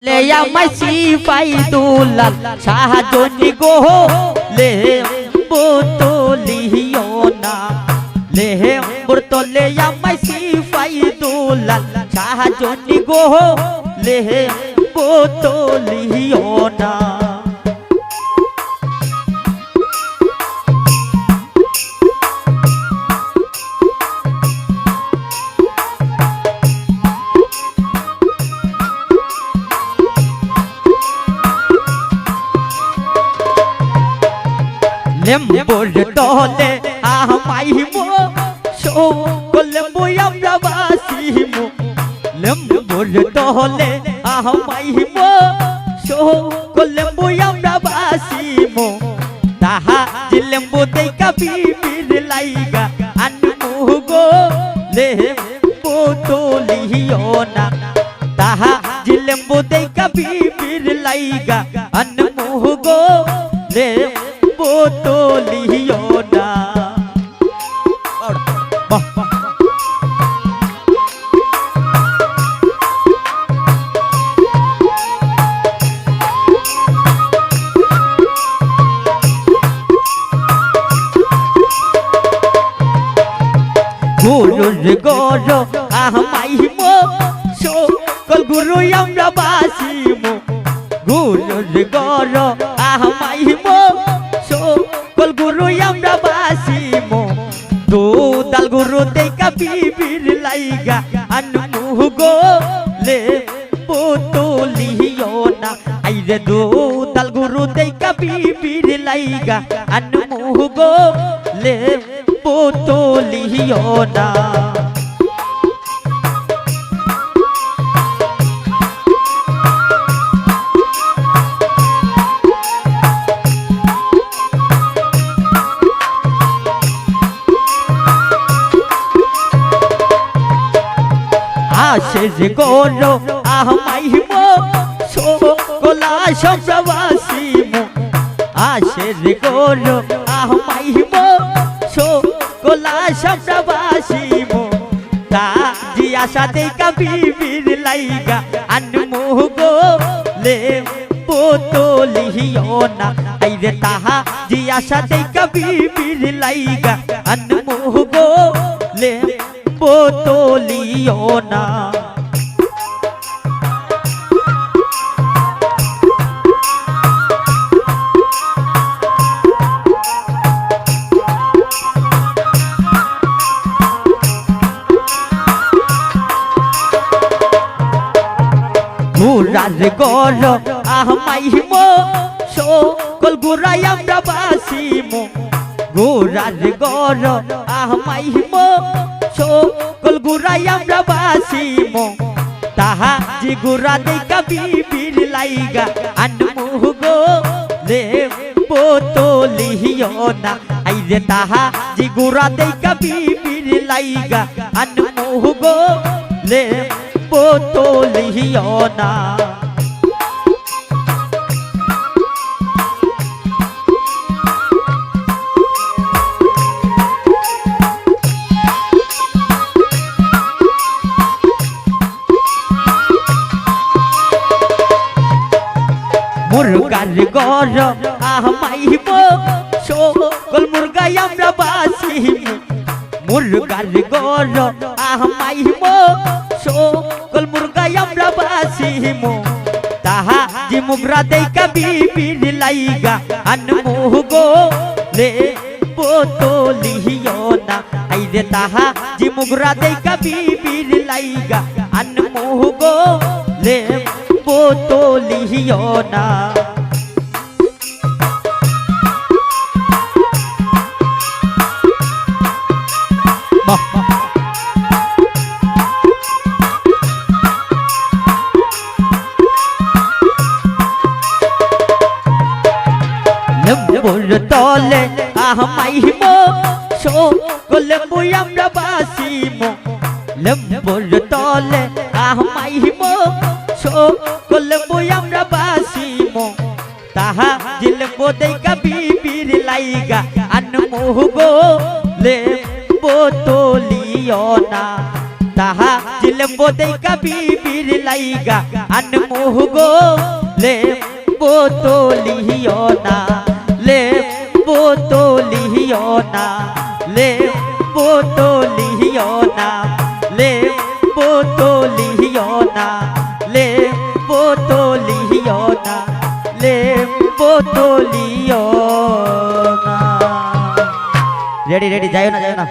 ले আমায় সিপাই দুলাল শাহজনি গো লে বোতলিও না লে বোতলে আমায় সিপাই দুলাল শাহজনি গো লে বোতলিও না লেম্বুর তলে আমাইমো সকলবো আমরা বাসিমো লেম্বুর তলে আমাইমো সকলবো আমরা বাসিমো তাহা লেম্বু দেইকা বিবির লাইগা আনমু গো লেম্বু তোলিও না তাহা লেম্বু দেইকা বিবির লাইগা আনমু গো বোতলিও না গুরুর গর আমাইমো সকল গুরু আমরা বাসিমো গুরুর গর আমাইমো সকল গুরু আমরা বাসিমো দুদাল গুরু দেইকা বিবির লাইগা আনমু গো লে বোতলিও না আইরে দুদাল গুরু দেইকা বিবির লাইগা আনমু গো লে বোতলিও না আশেষ গরো আমাইমো সকলা সব্রবাসিমো আশেষ গরো আমাইমো সকলা সব্রবাসিমো তা জি আশা দেইকা বিবির লাইগা আনমু গো লে বোতলিও না আইরে তাহা জি আশা দেইকা বিবির লাইগা আনমু গো লে বোতলিও না গুরার গর আমাইমো সকল গুরাই আমরা বাসিমো গুরার গর আমাইমো সকল গুরাই আমরা বাসিমো তাহা জি গুরা দেইকা বিবির লাইগা আনমু গো লে বোতলিও না আইরে তাহা জি গুরা দেইকা বিবির লাইগা আনমু গো লে বোতলিও না মুরগার গর আমাইমো সকল মুরগাই আমরা বাসিমো মুরগার গর আমাইমো সকল মুরগাই আমরা বাসিমো তাহা জি মুগরা দেইকা বিবির লাইগা আনমু গো লে বোতলিও না আইরে তাহা জি মুগরা দেইকা বিবির লাইগা আনমু গো লে বোতলিও না লেম্বুর তলে আমাইমো সকল বই আমরা বাসিমো লেম্বুর তলে আমাইমো সকল বই আমরা বাসিমো তাহা লেম্বু দেইকা বিবির লাইগা আনমু গো লে বোতলিও না তাহা জিলবো দেই কবির লাইগা আনমোহ গো লে বোতলিও না লে বোতলিও না লে বোতলিও না লে বোতলিও না লে বোতলিও না লে বোতলিও না রেডি রেডি যাও না